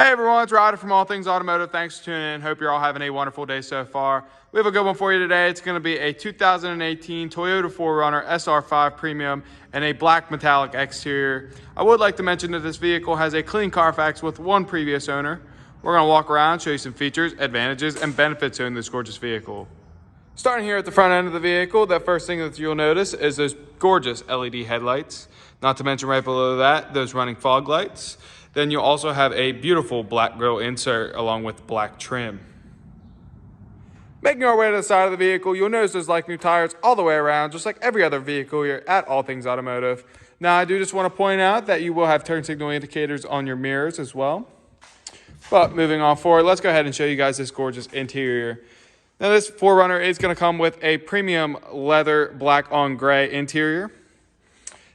Hey everyone, it's Ryder from All Things Automotive. Thanks for tuning in. Hope you're all having a wonderful day so far. We have a good one for you today. It's going to be a 2018 Toyota 4Runner SR5 Premium and a black metallic exterior. I would like to mention that this vehicle has a clean CARFAX with one previous owner. We're going to walk around, show you some features, advantages, and benefits in this gorgeous vehicle. Starting here at the front end of the vehicle, the first thing that you'll notice is those gorgeous LED headlights. Not to mention right below that, those running fog lights. Then you'll also have a beautiful black grille insert along with black trim. Making our way to the side of the vehicle, you'll notice those like new tires all the way around, just like every other vehicle here at All Things Automotive. Now, I do just want to point out that you will have turn signal indicators on your mirrors as well. But moving on forward, let's go ahead and show you guys this gorgeous interior. Now, this 4Runner is going to come with a premium leather black on gray interior.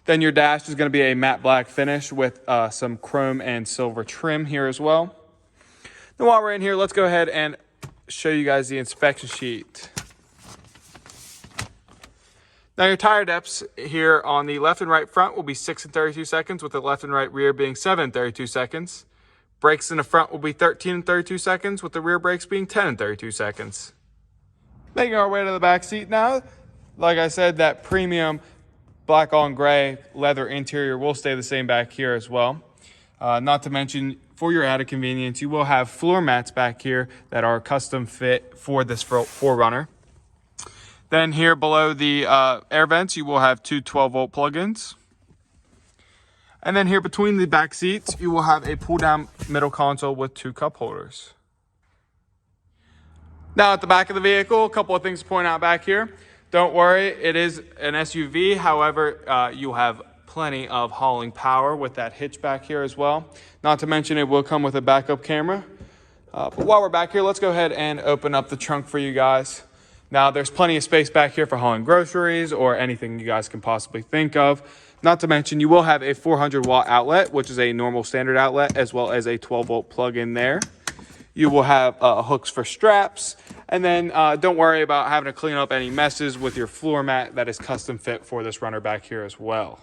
Then your dash is going to be a matte black finish with some chrome and silver trim here as well. Then while we're in here, let's go ahead and show you guys the inspection sheet. Now your tire depths here on the left and right front will be 6 and 32 seconds, with the left and right rear being 7 and 32 seconds. Brakes in the front will be 13 and 32 seconds, with the rear brakes being 10 and 32 seconds. Making our way to the back seat now. Like I said, that premium black on gray leather interior will stay the same back here as well. Not to mention, for your added convenience, you will have floor mats back here that are custom fit for this 4Runner. Then here below the air vents, you will have two 12-volt plug-ins. And then here between the back seats, you will have a pull-down middle console with two cup holders. Now at the back of the vehicle, a couple of things to point out back here. Don't worry, it is an SUV. However, you'll have plenty of hauling power with that hitch back here as well. Not to mention it will come with a backup camera. But while we're back here, let's go ahead and open up the trunk for you guys. Now, there's plenty of space back here for hauling groceries or anything you guys can possibly think of. Not to mention, you will have a 400-watt outlet, which is a normal standard outlet, as well as a 12-volt plug-in there. You will have hooks for straps. And then don't worry about having to clean up any messes with your floor mat that is custom fit for this runner back here as well.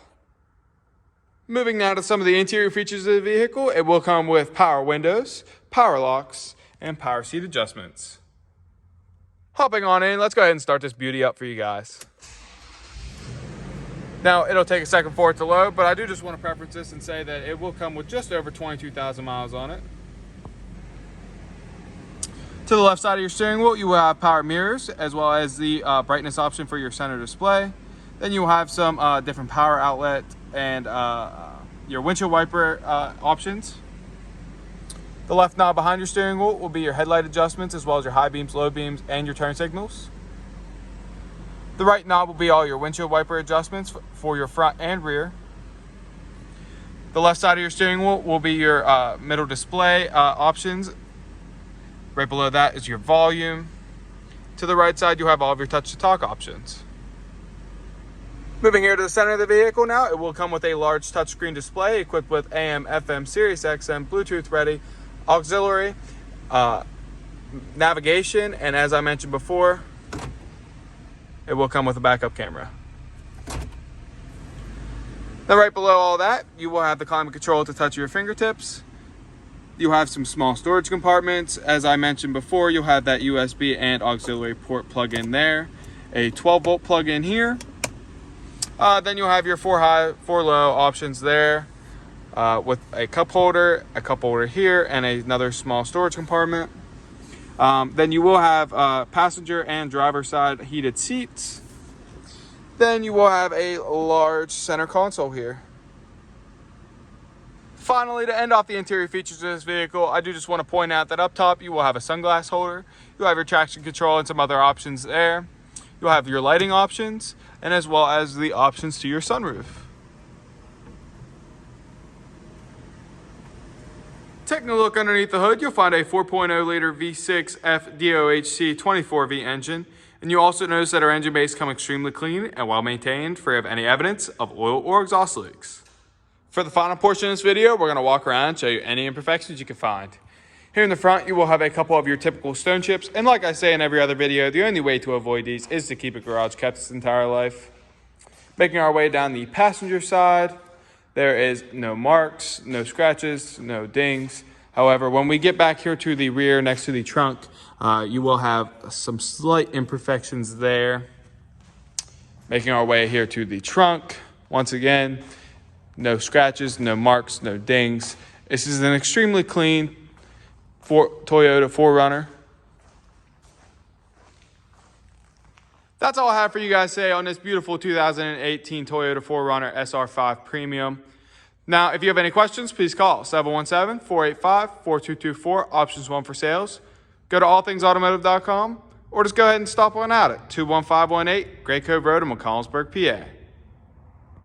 Moving now to some of the interior features of the vehicle, it will come with power windows, power locks, and power seat adjustments. Hopping on in, let's go ahead and start this beauty up for you guys. Now, it'll take a second for it to load, but I do just want to preference this and say that it will come with just over 22,000 miles on it. To the left side of your steering wheel, you will have power mirrors, as well as the brightness option for your center display. Then you will have some different power outlet and your windshield wiper options. The left knob behind your steering wheel will be your headlight adjustments, as well as your high beams, low beams, and your turn signals. The right knob will be all your windshield wiper adjustments for your front and rear. The left side of your steering wheel will be your middle display options. Right below that is your volume. To the right side, you have all of your touch-to-talk options. Moving here to the center of the vehicle now, it will come with a large touchscreen display equipped with AM, FM, Sirius XM, Bluetooth ready, auxiliary, navigation, and as I mentioned before, it will come with a backup camera. Then right below all that, you will have the climate control at the touch of your fingertips. You have some small storage compartments. As I mentioned before, you'll have that USB and auxiliary port plug-in there. A 12-volt plug-in here. Then you'll have your 4 high, 4 low options there with a cup holder here, and another small storage compartment. Then you will have passenger and driver side heated seats. Then you will have a large center console here. Finally, to end off the interior features of this vehicle, I do just want to point out that up top you will have a sunglass holder, you'll have your traction control and some other options there. You'll have your lighting options, and as well as the options to your sunroof. Taking a look underneath the hood, you'll find a 4.0 liter V6 FDOHC 24V engine, and you also notice that our engine bays come extremely clean and well maintained, free of any evidence of oil or exhaust leaks. For the final portion of this video, we're going to walk around and show you any imperfections you can find. Here in the front, you will have a couple of your typical stone chips, and like I say in every other video, the only way to avoid these is to keep a garage kept its entire life. Making our way down the passenger side, there is no marks, no scratches, no dings. However, when we get back here to the rear next to the trunk, you will have some slight imperfections there. Making our way here to the trunk. Once again, no scratches, no marks, no dings. This is an extremely clean Toyota 4Runner. That's all I have for you guys today on this beautiful 2018 Toyota 4Runner SR5 Premium. Now, if you have any questions, please call 717-485-4224, options 1 for sales. Go to allthingsautomotive.com or just go ahead and stop on out at 21518 Gray Cove Road in McCollumsburg, PA.